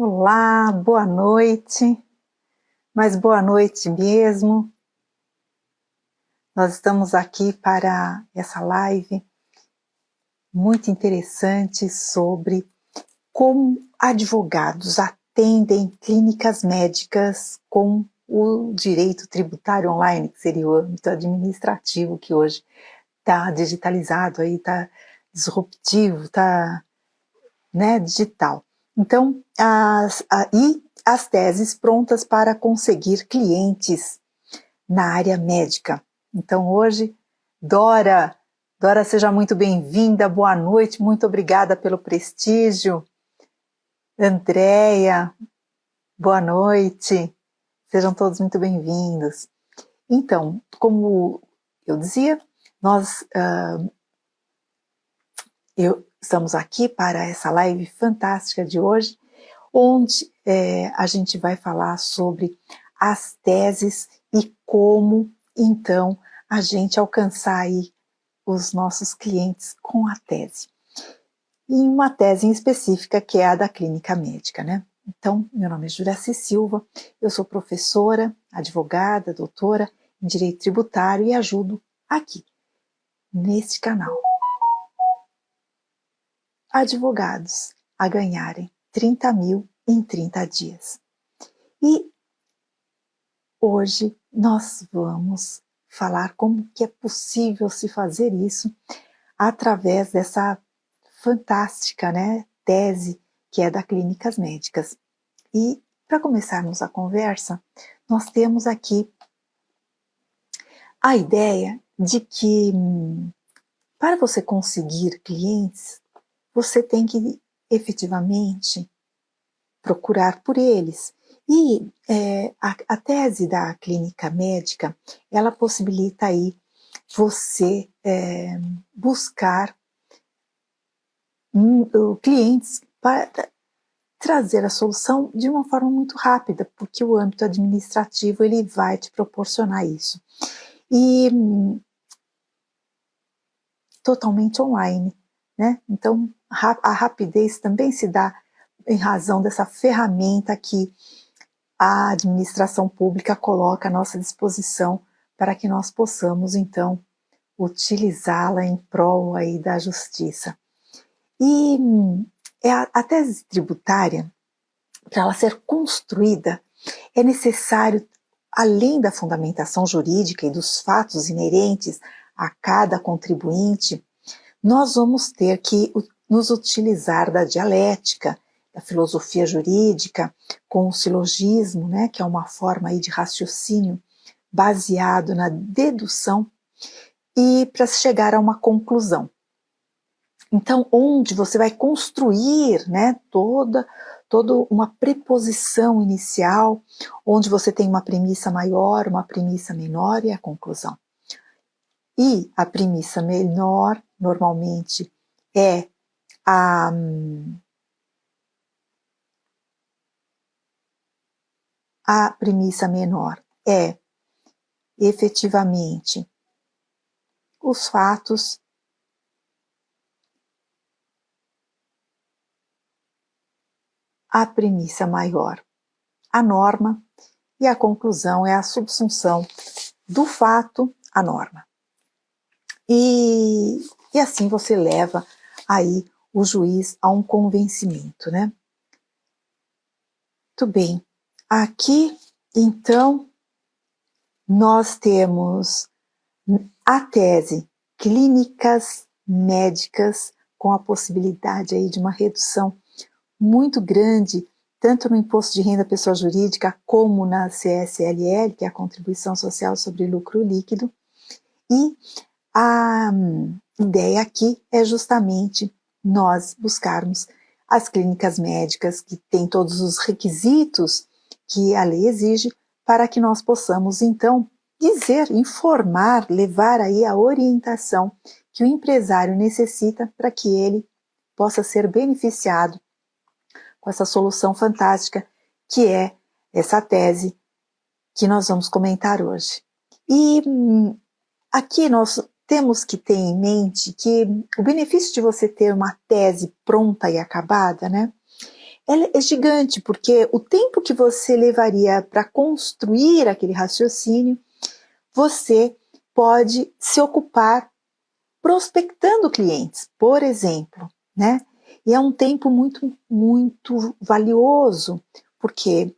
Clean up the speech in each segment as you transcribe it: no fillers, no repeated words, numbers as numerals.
Olá, boa noite, mas boa noite mesmo. Nós estamos aqui para essa live muito interessante sobre como advogados atendem clínicas médicas com o direito tributário online, que seria o âmbito administrativo, que hoje está digitalizado, está disruptivo, está digital. Então, as teses prontas para conseguir clientes na área médica. Então, hoje, Dora, seja muito bem-vinda, boa noite, muito obrigada pelo prestígio. Andréia, boa noite, sejam todos muito bem-vindos. Então, como eu dizia, estamos aqui para essa live fantástica de hoje, onde a gente vai falar sobre as teses e como, então, a gente alcançar aí os nossos clientes com a tese. E uma tese em específica, que é a da clínica médica, né? Então, meu nome é Juraci Silva, eu sou professora, advogada, doutora em Direito Tributário e ajudo aqui, neste canal, advogados a ganharem 30 mil em 30 dias. E hoje nós vamos falar como que é possível se fazer isso através dessa fantástica, tese que é da Clínicas Médicas. E para começarmos a conversa, nós temos aqui a ideia de que para você conseguir clientes, você tem que efetivamente procurar por eles. E a tese da clínica médica, ela possibilita aí você buscar clientes para trazer a solução de uma forma muito rápida, porque o âmbito administrativo ele vai te proporcionar isso. E totalmente online, né? Então a rapidez também se dá em razão dessa ferramenta que a administração pública coloca à nossa disposição para que nós possamos, então, utilizá-la em prol aí da justiça. E a tese tributária, para ela ser construída, é necessário, além da fundamentação jurídica e dos fatos inerentes a cada contribuinte, nós vamos ter que nos utilizar da dialética, da filosofia jurídica, com o silogismo, que é uma forma aí de raciocínio baseado na dedução, e para chegar a uma conclusão. Então, onde você vai construir toda uma preposição inicial, onde você tem uma premissa maior, uma premissa menor e a conclusão. E a premissa menor, normalmente, é a premissa menor é efetivamente os fatos, a premissa maior, a norma, e a conclusão é a subsunção do fato à norma. E assim você leva aí o juiz a um convencimento, né? Muito bem. Aqui, então, nós temos a tese Clínicas Médicas com a possibilidade aí de uma redução muito grande, tanto no imposto de renda pessoa jurídica como na CSLL, que é a Contribuição Social sobre Lucro Líquido. E a ideia aqui é justamente nós buscarmos as clínicas médicas que têm todos os requisitos que a lei exige para que nós possamos, então, dizer, informar, levar aí a orientação que o empresário necessita para que ele possa ser beneficiado com essa solução fantástica que é essa tese que nós vamos comentar hoje. E aqui nós temos que ter em mente que o benefício de você ter uma tese pronta e acabada, ela é gigante, porque o tempo que você levaria para construir aquele raciocínio, você pode se ocupar prospectando clientes, por exemplo, né? E é um tempo muito, muito valioso, porque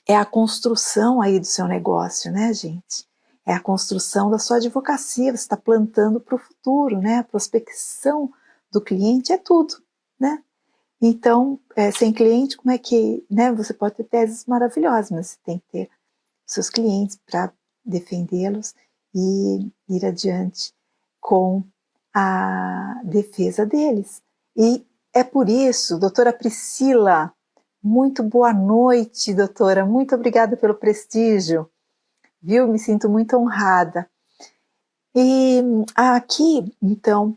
é a construção aí do seu negócio, né, gente? É a construção da sua advocacia, você está plantando para o futuro, né? A prospecção do cliente é tudo, né? Então, sem cliente, como é que, né? Você pode ter teses maravilhosas, mas você tem que ter seus clientes para defendê-los e ir adiante com a defesa deles. E é por isso, doutora Priscila, muito boa noite, doutora, muito obrigada pelo prestígio, viu? Me sinto muito honrada. E aqui, então,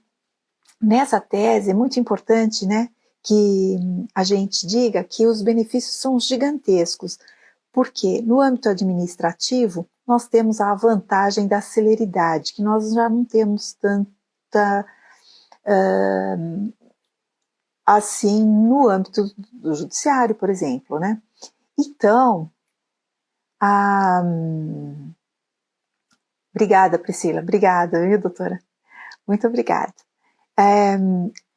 nessa tese é muito importante, né, que a gente diga que os benefícios são gigantescos, porque no âmbito administrativo nós temos a vantagem da celeridade, que nós já não temos tanta assim no âmbito do judiciário, por exemplo, né? Então, obrigada, Priscila, obrigada, viu, doutora? Muito obrigada.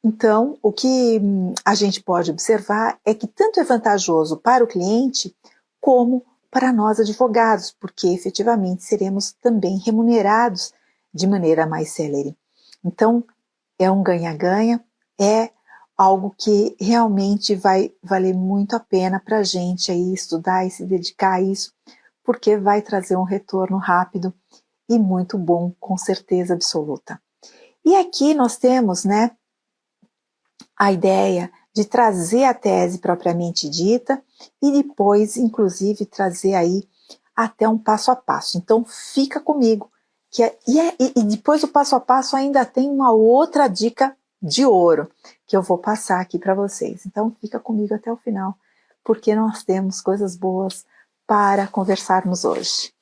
Então, o que a gente pode observar é que tanto é vantajoso para o cliente como para nós advogados, porque efetivamente seremos também remunerados de maneira mais célere. Então, é um ganha-ganha, é algo que realmente vai valer muito a pena para a gente aí estudar e se dedicar a isso, porque vai trazer um retorno rápido e muito bom, com certeza absoluta. E aqui nós temos, né, a ideia de trazer a tese propriamente dita e depois, inclusive, trazer aí até um passo a passo. Então, fica comigo. E depois do passo a passo ainda tem uma outra dica de ouro que eu vou passar aqui para vocês. Então, fica comigo até o final, porque nós temos coisas boas para conversarmos hoje.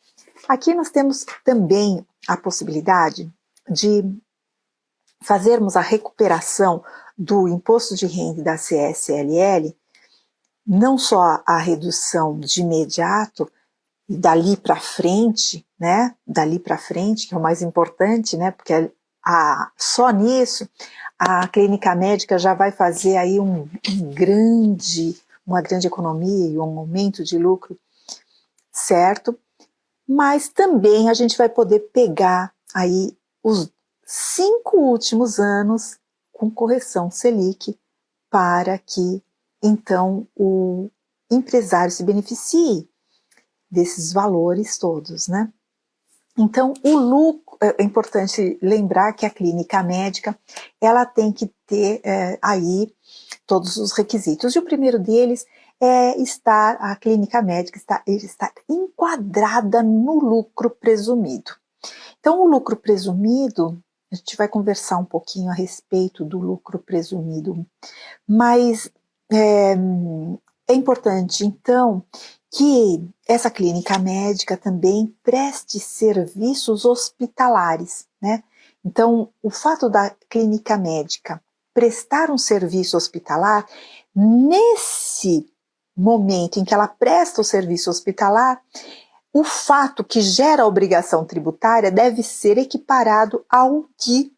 Aqui nós temos também a possibilidade de fazermos a recuperação do imposto de renda da CSLL, não só a redução de imediato, dali para frente, né? Dali para frente, que é o mais importante, né? Porque só nisso a clínica médica já vai fazer aí uma grande economia e um aumento de lucro, certo? Mas também a gente vai poder pegar aí os 5 últimos anos com correção Selic para que, então, o empresário se beneficie desses valores todos, né? Então, o lucro, é importante lembrar que a clínica médica, ela tem que ter aí todos os requisitos. E o primeiro deles é a clínica médica estar enquadrada no lucro presumido. Então, o lucro presumido, a gente vai conversar um pouquinho a respeito do lucro presumido, mas é importante, então, que essa clínica médica também preste serviços hospitalares, né? Então, o fato da clínica médica prestar um serviço hospitalar, nesse momento em que ela presta o serviço hospitalar, o fato que gera a obrigação tributária deve ser equiparado ao de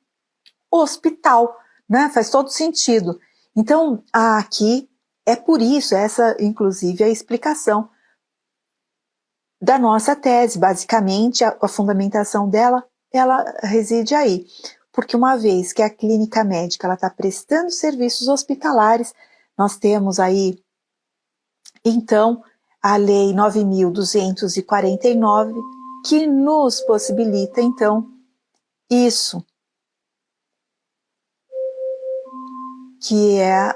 hospital, né? Faz todo sentido. Então, aqui é por isso, essa inclusive é a explicação da nossa tese. Basicamente, a fundamentação dela, ela reside aí. Porque uma vez que a clínica médica está prestando serviços hospitalares, nós temos aí, então, a Lei 9.249, que nos possibilita, então, isso, que é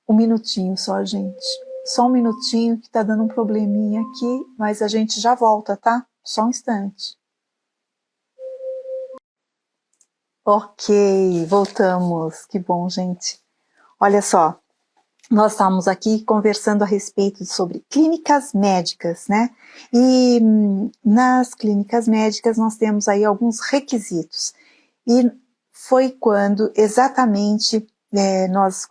um minutinho só, gente. Só um minutinho que tá dando um probleminha aqui, mas a gente já volta, tá? Só um instante. Ok, voltamos. Que bom, gente. Olha só, nós estamos aqui conversando a respeito sobre clínicas médicas, né? E nas clínicas médicas nós temos aí alguns requisitos. E foi quando exatamente nós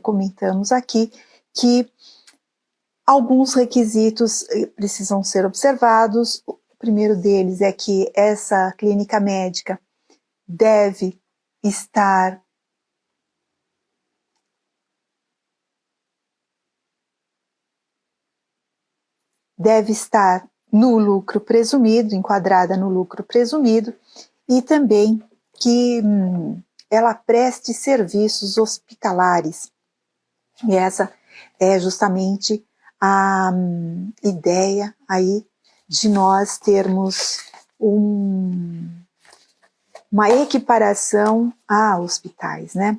comentamos aqui que alguns requisitos precisam ser observados. O primeiro deles é que essa clínica médica deve estar no lucro presumido, enquadrada no lucro presumido, e também que ela preste serviços hospitalares. E essa é justamente a ideia aí de nós termos uma equiparação a hospitais, né?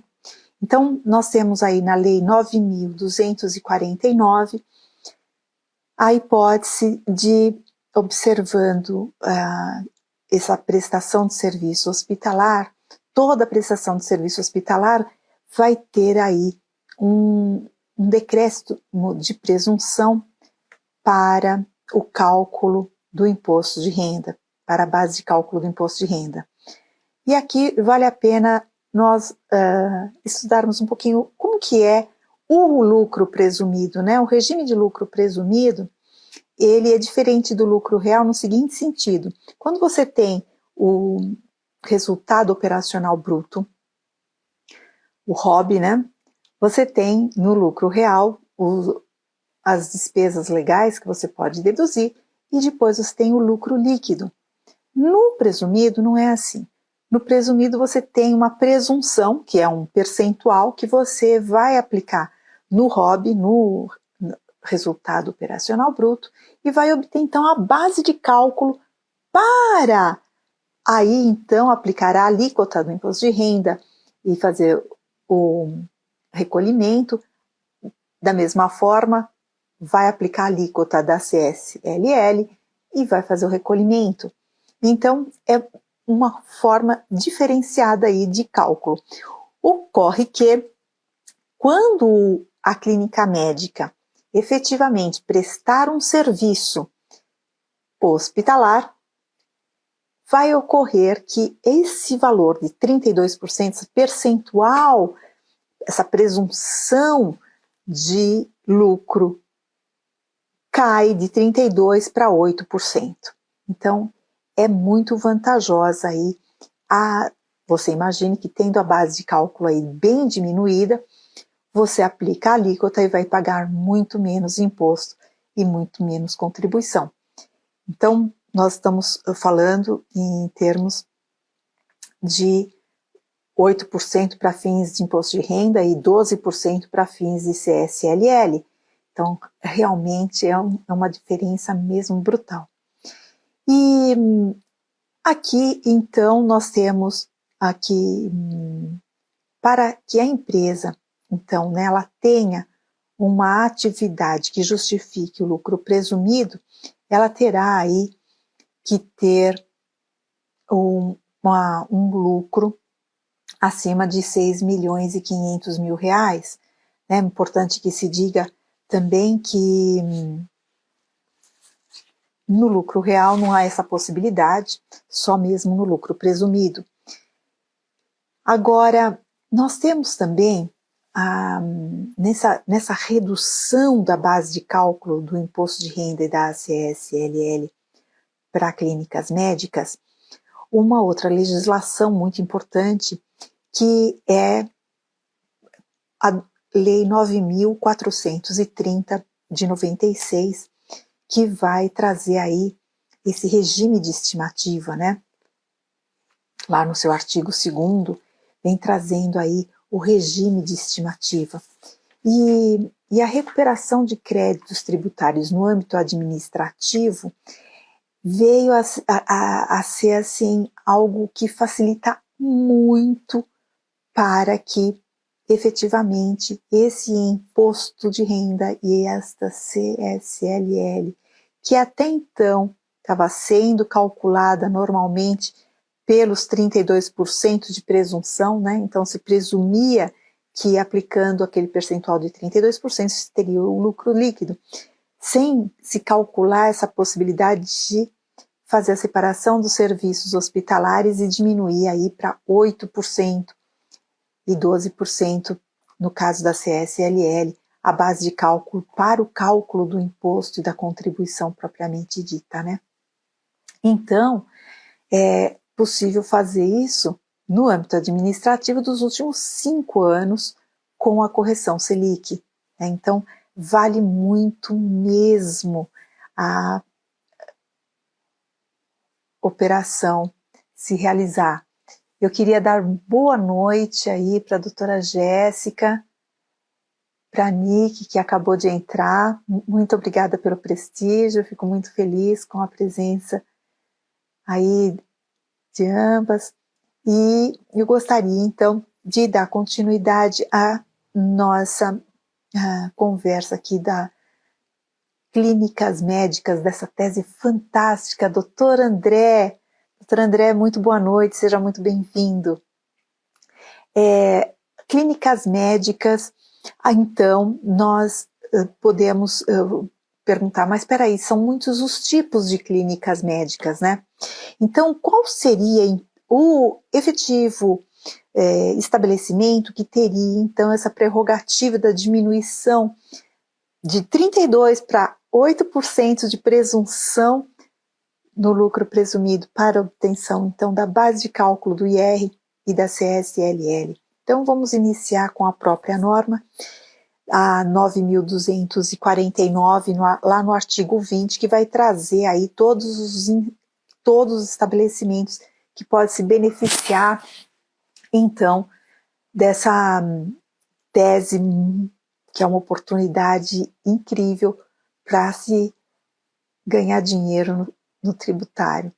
Então, nós temos aí na Lei 9.249 a hipótese de, observando essa prestação de serviço hospitalar, toda a prestação de serviço hospitalar vai ter aí um decréscimo de presunção para o cálculo do imposto de renda, para a base de cálculo do imposto de renda. E aqui vale a pena nós estudarmos um pouquinho como que é o lucro presumido, né? O regime de lucro presumido, ele é diferente do lucro real no seguinte sentido: quando você tem o resultado operacional bruto, o ROB, né? Você tem no lucro real as despesas legais que você pode deduzir e depois você tem o lucro líquido. No presumido não é assim. No presumido você tem uma presunção, que é um percentual que você vai aplicar no ROB, no resultado operacional bruto, e vai obter então a base de cálculo para aí então aplicar a alíquota do imposto de renda e fazer o recolhimento. Da mesma forma, vai aplicar a alíquota da CSLL e vai fazer o recolhimento. Então, é uma forma diferenciada aí de cálculo. Ocorre que, quando a clínica médica efetivamente prestar um serviço hospitalar, vai ocorrer que esse valor de 32%, esse percentual, essa presunção de lucro, cai de 32% para 8%. Então, é muito vantajosa aí. Você imagine que, tendo a base de cálculo aí bem diminuída, você aplica a alíquota e vai pagar muito menos imposto e muito menos contribuição. Então, nós estamos falando em termos de 8% para fins de imposto de renda e 12% para fins de CSLL. Então, realmente é uma diferença mesmo brutal. E aqui, então, nós temos aqui, para que a empresa, então, né, ela tenha uma atividade que justifique o lucro presumido, ela terá aí que ter um lucro acima de 6.500.000 reais. É importante que se diga também que no lucro real não há essa possibilidade, só mesmo no lucro presumido. Agora, nós temos também, nessa redução da base de cálculo do imposto de renda e da CSLL para clínicas médicas, uma outra legislação muito importante, que é a Lei 9.430 de 96, que vai trazer aí esse regime de estimativa, né? Lá no seu artigo 2º, vem trazendo aí o regime de estimativa. E a recuperação de créditos tributários no âmbito administrativo veio a ser assim algo que facilita muito para que efetivamente esse imposto de renda e esta CSLL, que até então estava sendo calculada normalmente pelos 32% de presunção, né? Então se presumia que, aplicando aquele percentual de 32%, se teria o lucro líquido, sem se calcular essa possibilidade de fazer a separação dos serviços hospitalares e diminuir aí para 8%. e 12% no caso da CSLL, a base de cálculo para o cálculo do imposto e da contribuição propriamente dita, né? Então, é possível fazer isso no âmbito administrativo dos últimos 5 anos com a correção Selic, né? Então, vale muito mesmo a operação se realizar. Eu queria dar boa noite aí para a doutora Jéssica, para a Nick, que acabou de entrar. Muito obrigada pelo prestígio, fico muito feliz com a presença aí de ambas. E eu gostaria, então, de dar continuidade à nossa conversa aqui da Clínicas Médicas, dessa tese fantástica. Doutor André, muito boa noite, seja muito bem-vindo. Clínicas médicas, então nós podemos perguntar, mas espera aí, são muitos os tipos de clínicas médicas, né? Então, qual seria o efetivo estabelecimento que teria, então, essa prerrogativa da diminuição de 32% para 8% de presunção no lucro presumido para obtenção, então, da base de cálculo do IR e da CSLL. Então, vamos iniciar com a própria norma, a 9.249, lá no artigo 20, que vai trazer aí todos os estabelecimentos que podem se beneficiar, então, dessa tese, que é uma oportunidade incrível para se ganhar dinheiro no tributário.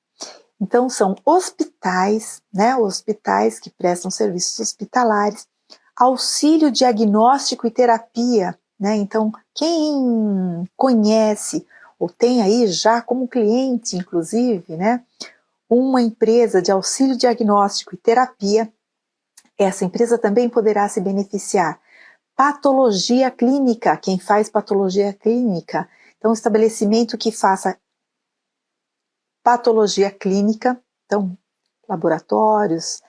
Então, são hospitais, né, hospitais que prestam serviços hospitalares, auxílio diagnóstico e terapia, né, então, quem conhece ou tem aí já como cliente, inclusive, né, uma empresa de auxílio diagnóstico e terapia, essa empresa também poderá se beneficiar. Patologia clínica, quem faz patologia clínica, então, estabelecimento que faça patologia clínica, então, laboratórios,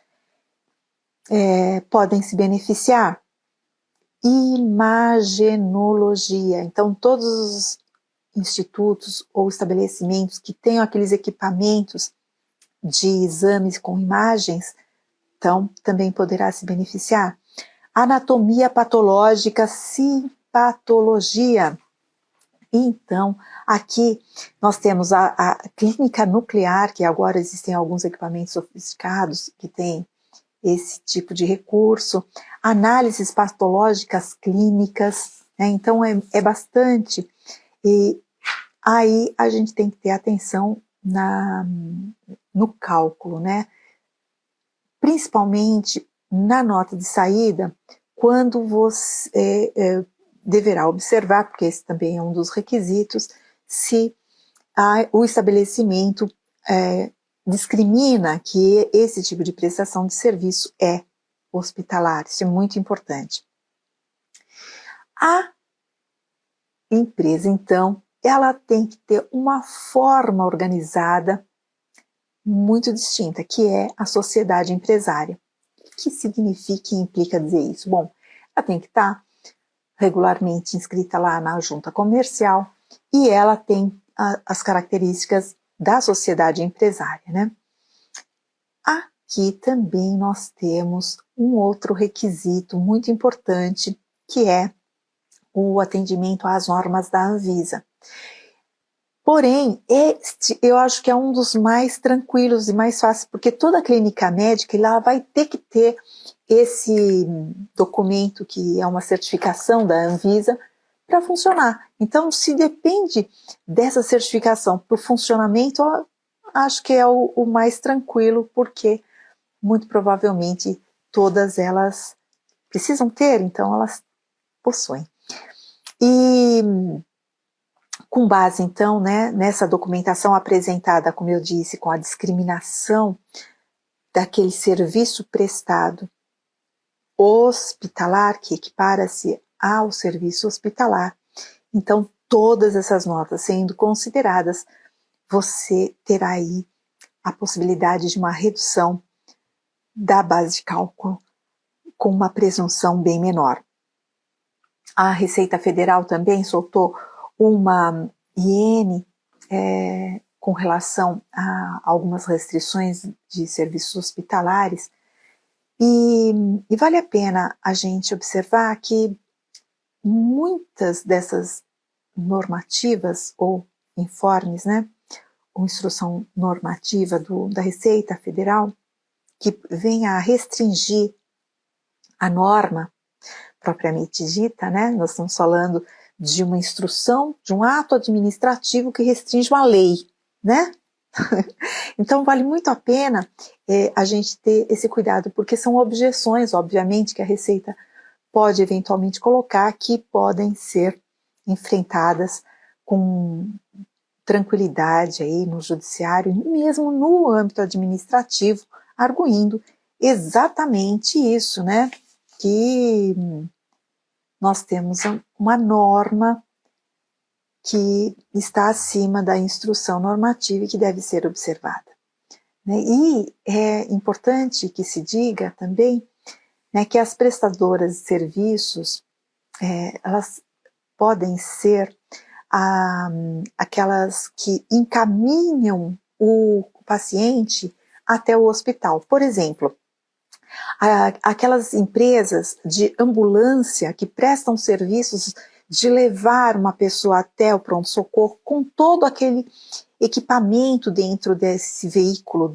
podem se beneficiar. Imagenologia, então, todos os institutos ou estabelecimentos que tenham aqueles equipamentos de exames com imagens, então, também poderá se beneficiar. Anatomia patológica, citopatologia. Então, aqui nós temos a clínica nuclear, que agora existem alguns equipamentos sofisticados que têm esse tipo de recurso, análises patológicas clínicas, né? Então é bastante, e aí a gente tem que ter atenção no cálculo, né? Principalmente na nota de saída, quando você deverá observar, porque esse também é um dos requisitos, se o estabelecimento discrimina que esse tipo de prestação de serviço é hospitalar. Isso é muito importante. A empresa, então, ela tem que ter uma forma organizada muito distinta, que é a sociedade empresária. O que significa e implica dizer isso? Bom, ela tem que estar regularmente inscrita lá na junta comercial e ela tem as características da sociedade empresária, né? Aqui também nós temos um outro requisito muito importante, que é o atendimento às normas da Anvisa. Porém, este eu acho que é um dos mais tranquilos e mais fáceis, porque toda clínica médica ela vai ter que ter esse documento, que é uma certificação da Anvisa, para funcionar. Então, se depende dessa certificação para o funcionamento, eu acho que é o mais tranquilo, porque muito provavelmente todas elas precisam ter, então elas possuem. E com base, então, né, nessa documentação apresentada, como eu disse, com a discriminação daquele serviço prestado hospitalar, que equipara-se ao serviço hospitalar, então todas essas notas sendo consideradas, você terá aí a possibilidade de uma redução da base de cálculo com uma presunção bem menor. A Receita Federal também soltou uma IN com relação a algumas restrições de serviços hospitalares, e vale a pena a gente observar que muitas dessas normativas ou informes, né, ou instrução normativa da Receita Federal, que vem a restringir a norma propriamente dita, né, nós estamos falando de uma instrução, de um ato administrativo que restringe uma lei, né? Então vale muito a pena a gente ter esse cuidado, porque são objeções, obviamente, que a Receita pode eventualmente colocar, que podem ser enfrentadas com tranquilidade aí no judiciário, mesmo no âmbito administrativo, arguindo exatamente isso, né? Que nós temos uma norma que está acima da instrução normativa e que deve ser observada. E é importante que se diga também, né, que as prestadoras de serviços, elas podem ser aquelas que encaminham o paciente até o hospital. Por exemplo, aquelas empresas de ambulância que prestam serviços de levar uma pessoa até o pronto-socorro com todo aquele equipamento dentro desse veículo,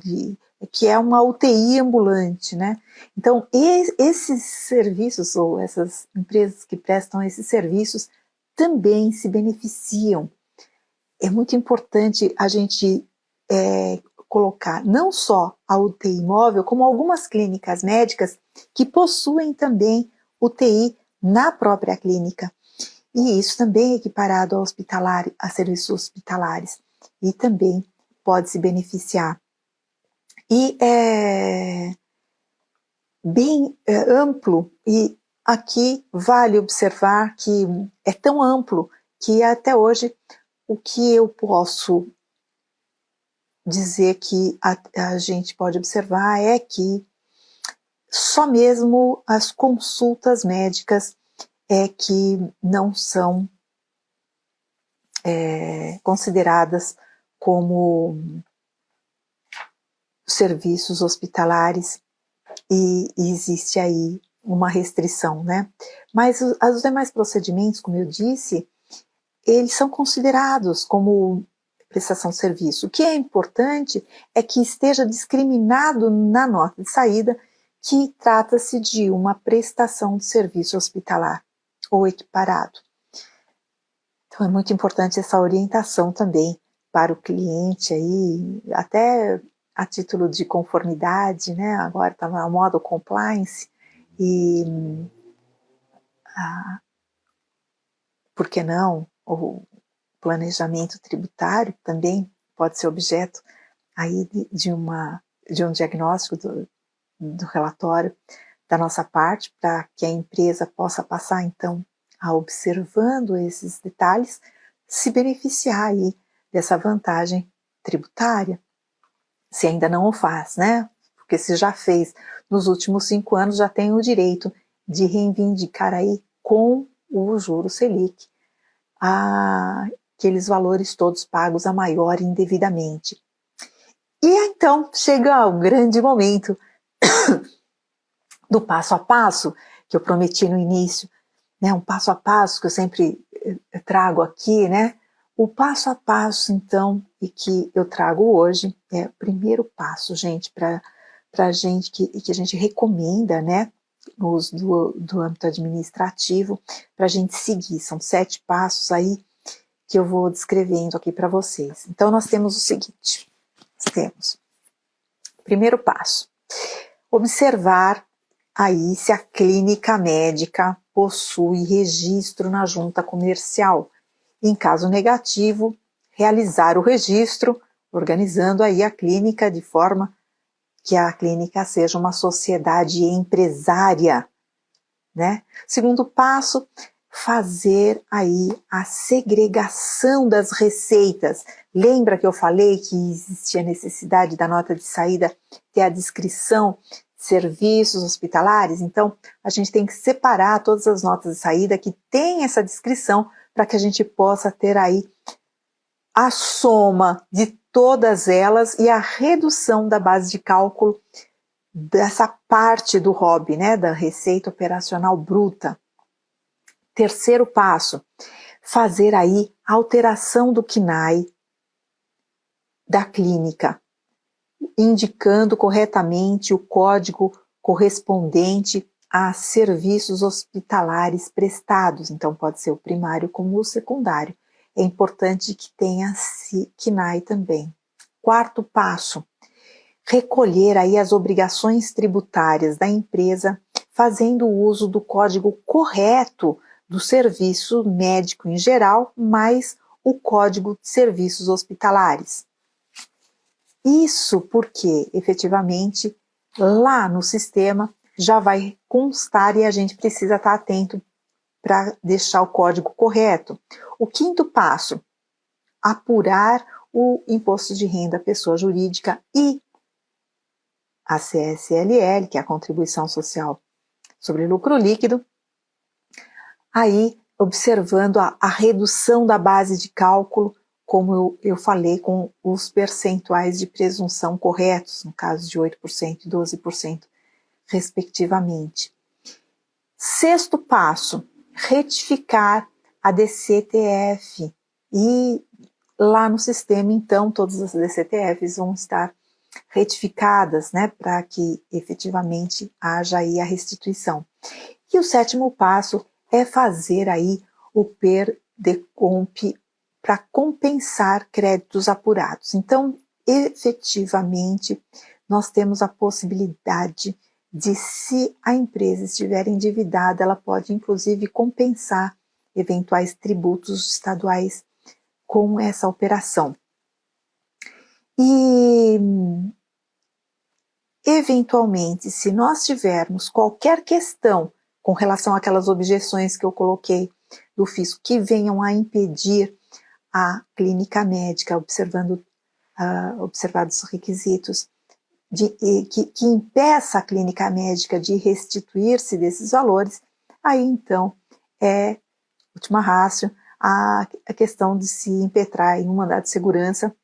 que é uma UTI ambulante, né? Então, esses serviços, ou essas empresas que prestam esses serviços, também se beneficiam. É muito importante a gente colocar não só a UTI móvel, como algumas clínicas médicas que possuem também UTI na própria clínica. E isso também é equiparado a serviços hospitalares. E também pode se beneficiar. E é bem amplo, e aqui vale observar que é tão amplo que até hoje o que eu posso dizer que a gente pode observar é que só mesmo as consultas médicas que não são consideradas como serviços hospitalares, e existe aí uma restrição, né? Mas os demais procedimentos, como eu disse, eles são considerados como prestação de serviço. O que é importante é que esteja discriminado na nota de saída que trata-se de uma prestação de serviço hospitalar ou equiparado. Então é muito importante essa orientação também para o cliente aí, até a título de conformidade, né? Agora está na moda o compliance, e por que não o planejamento tributário também pode ser objeto aí de um diagnóstico do relatório da nossa parte, para que a empresa possa passar então a, observando esses detalhes, se beneficiar aí dessa vantagem tributária, se ainda não o faz, né? Porque se já fez nos últimos 5 anos, já tem o direito de reivindicar aí com o juro Selic aqueles valores todos pagos a maior indevidamente. E então chega o grande momento do passo a passo que eu prometi no início, né? Um passo a passo que eu sempre trago aqui, né? O passo a passo, então, e que eu trago hoje é o primeiro passo, gente, para gente que a gente recomenda, né? Do âmbito administrativo, para a gente seguir. São 7 passos aí que eu vou descrevendo aqui para vocês. Então, nós temos o seguinte: temos primeiro passo, observar aí se a clínica médica possui registro na junta comercial. Em caso negativo, realizar o registro, organizando aí a clínica de forma que a clínica seja uma sociedade empresária, né? Segundo passo, fazer aí a segregação das receitas. Lembra que eu falei que existia necessidade da nota de saída ter a descrição serviços hospitalares, então a gente tem que separar todas as notas de saída que tem essa descrição para que a gente possa ter aí a soma de todas elas e a redução da base de cálculo dessa parte do ROB, né, da Receita Operacional Bruta. Terceiro passo, fazer aí a alteração do CNAE da clínica, indicando corretamente o código correspondente a serviços hospitalares prestados. Então pode ser o primário como o secundário. É importante que tenha CNAE também. Quarto passo, recolher aí as obrigações tributárias da empresa, fazendo uso do código correto do serviço médico em geral, mais o código de serviços hospitalares. Isso porque, efetivamente, lá no sistema já vai constar e a gente precisa estar atento para deixar o código correto. O quinto passo, apurar o imposto de renda pessoa jurídica e a CSLL, que é a Contribuição Social sobre Lucro Líquido, aí observando a redução da base de cálculo, como eu falei, com os percentuais de presunção corretos, no caso de 8% e 12%, respectivamente. Sexto passo, retificar a DCTF. E lá no sistema, então, todas as DCTFs vão estar retificadas, né, para que efetivamente haja aí a restituição. E o sétimo passo é fazer aí o PER-DECOMP para compensar créditos apurados. Então, efetivamente, nós temos a possibilidade de, se a empresa estiver endividada, ela pode inclusive compensar eventuais tributos estaduais com essa operação. E, eventualmente, se nós tivermos qualquer questão com relação àquelas objeções que eu coloquei do fisco que venham a impedir a clínica médica, observados os requisitos, que impeça a clínica médica de restituir-se desses valores, aí então é, última ratio, a questão de se impetrar em um mandado de segurança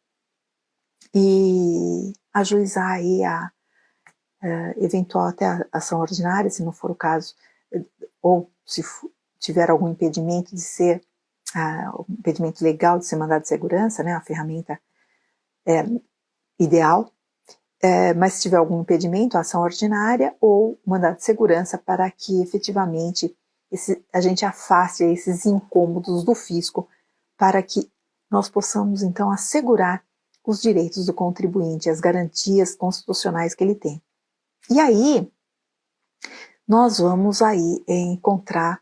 e ajuizar aí a eventual até a ação ordinária, se não for o caso, ou se tiver algum impedimento de ser, um impedimento legal de ser mandado de segurança, né, a ferramenta ideal, mas se tiver algum impedimento, ação ordinária ou mandado de segurança para que efetivamente a gente afaste esses incômodos do fisco para que nós possamos então assegurar os direitos do contribuinte, as garantias constitucionais que ele tem. E aí, nós vamos aí encontrar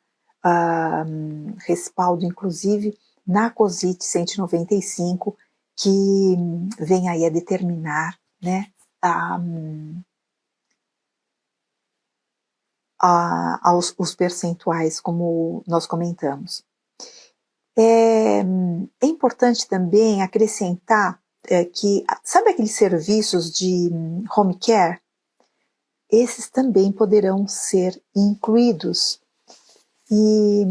respaldo, inclusive, na COSIT 195, que vem aí a determinar, né, os percentuais, como nós comentamos. É importante também acrescentar que, sabe aqueles serviços de home care? Esses também poderão ser incluídos. E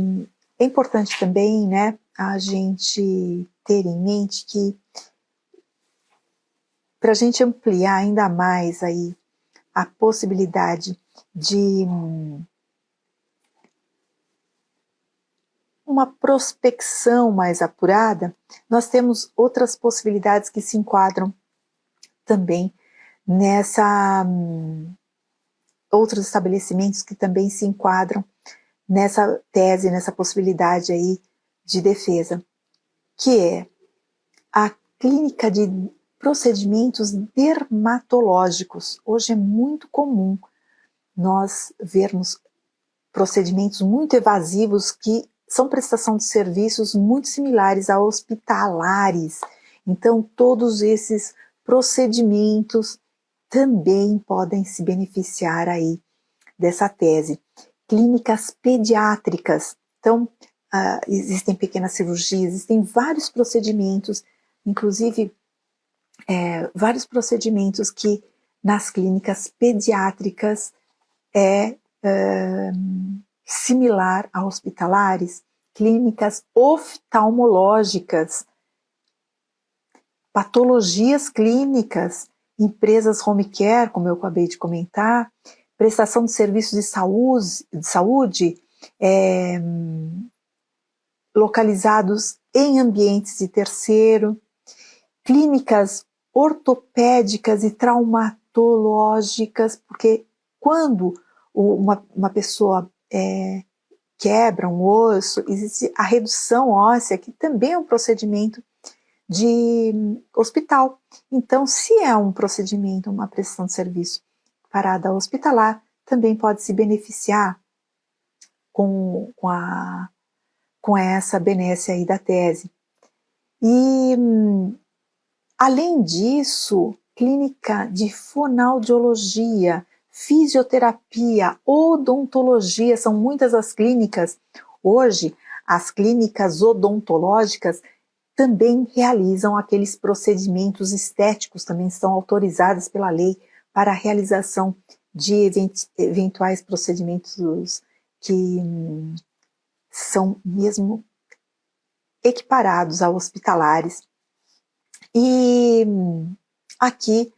é importante também, né, a gente ter em mente que, para a gente ampliar ainda mais aí a possibilidade de uma prospecção mais apurada, nós temos outras possibilidades que se enquadram também nessa, outros estabelecimentos que também se enquadram nessa tese, nessa possibilidade aí de defesa, que é a clínica de procedimentos dermatológicos. Hoje é muito comum nós vermos procedimentos muito evasivos que são prestação de serviços muito similares a hospitalares. Então, todos esses procedimentos também podem se beneficiar aí dessa tese. Clínicas pediátricas. Então, existem pequenas cirurgias, existem vários procedimentos, inclusive vários procedimentos que nas clínicas pediátricas é similar a hospitalares, clínicas oftalmológicas, patologias clínicas, empresas home care, como eu acabei de comentar, prestação de serviços de saúde localizados em ambientes de terceiro, clínicas ortopédicas e traumatológicas, porque quando uma pessoa quebra um osso, existe a redução óssea, que também é um procedimento de hospital. Então, se é um procedimento, uma prestação de serviço parada hospitalar, também pode se beneficiar com essa benesse aí da tese. E, além disso, clínica de fonoaudiologia, fisioterapia, odontologia, são muitas as clínicas. Hoje, as clínicas odontológicas também realizam aqueles procedimentos estéticos, também estão autorizadas pela lei para a realização de eventuais procedimentos que são mesmo equiparados a hospitalares. E aqui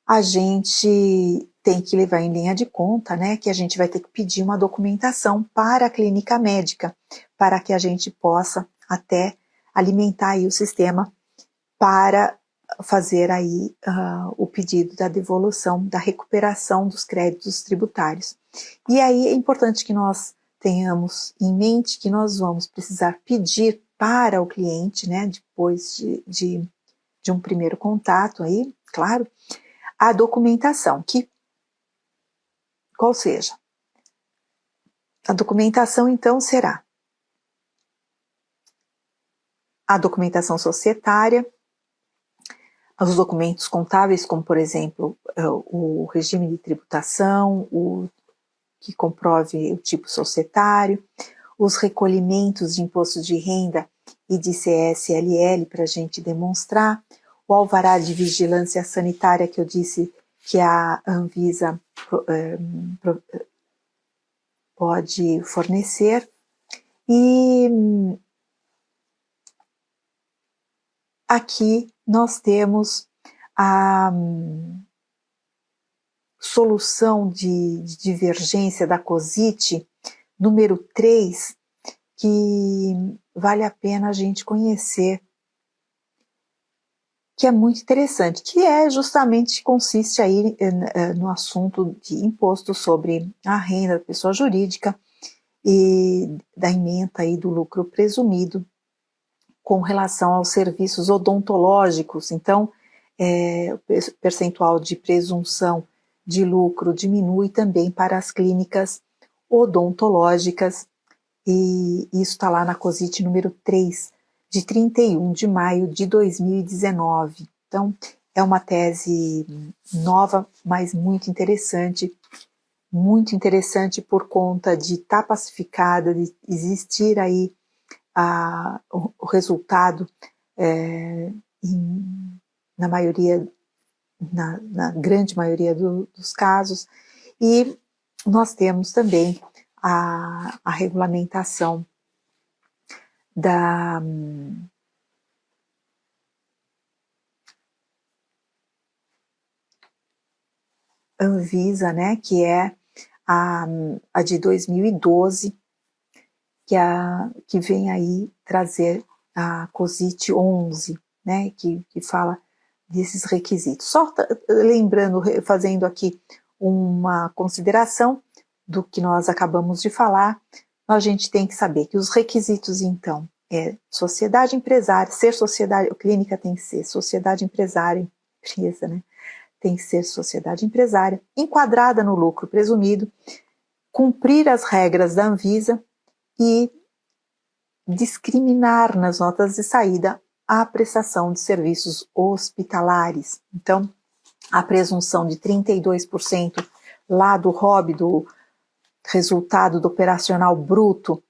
a gente tem que levar em linha de conta, né, que a gente vai ter que pedir uma documentação para a clínica médica, para que a gente possa até alimentar aí o sistema para fazer aí o pedido da devolução, da recuperação dos créditos tributários. E aí é importante que nós tenhamos em mente que nós vamos precisar pedir para o cliente, né, depois de um primeiro contato aí, claro, a documentação, qual seja? A documentação, então, será a documentação societária, os documentos contábeis, como, por exemplo, o regime de tributação, o que comprove o tipo societário, os recolhimentos de imposto de renda e de CSLL para a gente demonstrar, o alvará de vigilância sanitária que eu disse que a Anvisa pode fornecer, e aqui nós temos a solução de divergência da COSIT número 3, que vale a pena a gente conhecer, que é muito interessante, que é justamente, consiste aí no assunto de imposto sobre a renda da pessoa jurídica e da ementa aí do lucro presumido com relação aos serviços odontológicos. Então, o percentual de presunção de lucro diminui também para as clínicas odontológicas, e isso está lá na COSIT número 3, de 31 de maio de 2019. Então, é uma tese nova, mas muito interessante por conta de estar pacificada, de existir aí o resultado na grande maioria dos casos, e nós temos também a regulamentação da Anvisa, né, que é a de 2012, que vem aí trazer a COSIT 11, né, que fala desses requisitos. Só lembrando, fazendo aqui uma consideração do que nós acabamos de falar, a gente tem que saber que os requisitos, então, sociedade empresária, ser sociedade, a clínica tem que ser sociedade empresária, empresa, né? Tem que ser sociedade empresária, enquadrada no lucro presumido, cumprir as regras da Anvisa e discriminar nas notas de saída a prestação de serviços hospitalares. Então, a presunção de 32% lá do ROB, do resultado do operacional bruto,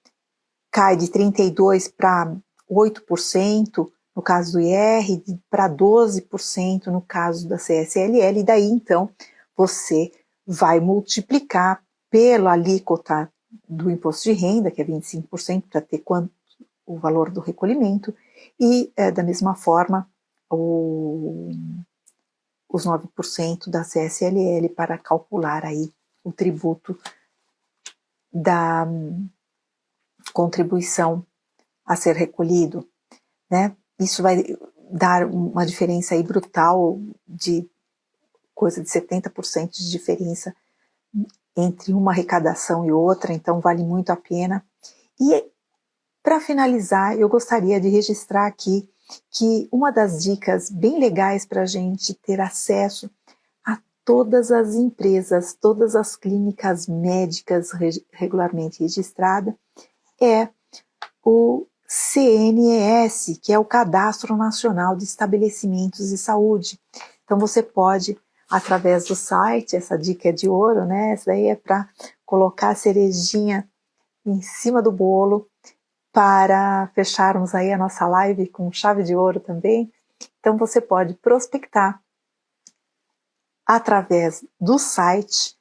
cai de 32% para 8%, no caso do IR, para 12% no caso da CSLL, e daí, então, você vai multiplicar pela alíquota do imposto de renda, que é 25%, para ter o valor do recolhimento, e da mesma forma os 9% da CSLL para calcular aí o tributo da contribuição a ser recolhido, né? Isso vai dar uma diferença aí brutal de coisa de 70% de diferença entre uma arrecadação e outra, então vale muito a pena. E para finalizar, eu gostaria de registrar aqui que uma das dicas bem legais para a gente ter acesso a todas as empresas, todas as clínicas médicas regularmente registradas, é o CNES, que é o Cadastro Nacional de Estabelecimentos de Saúde. Então você pode, através do site, essa dica é de ouro, né? Essa daí é para colocar a cerejinha em cima do bolo, para fecharmos aí a nossa live com chave de ouro também. Então você pode prospectar através do site,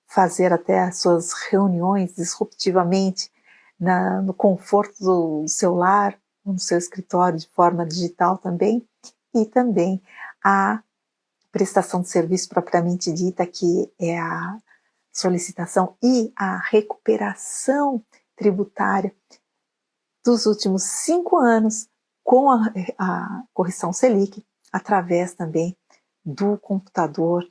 fazer até as suas reuniões disruptivamente no conforto do seu lar, no seu escritório de forma digital também, e também a prestação de serviço propriamente dita, que é a solicitação e a recuperação tributária dos últimos 5 anos com a correção Selic, através também do computador,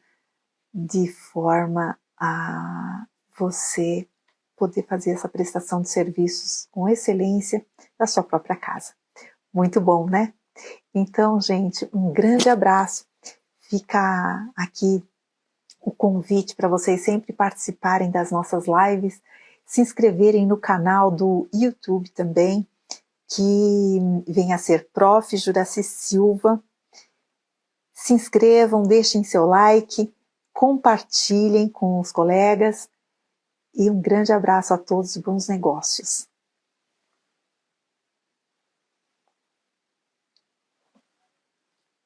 de forma a você poder fazer essa prestação de serviços com excelência da sua própria casa. Muito bom, né? Então, gente, um grande abraço. Fica aqui o convite para vocês sempre participarem das nossas lives, se inscreverem no canal do YouTube também, que vem a ser Prof. Juraci Silva. Se inscrevam, deixem seu like, compartilhem com os colegas e um grande abraço a todos, bons negócios.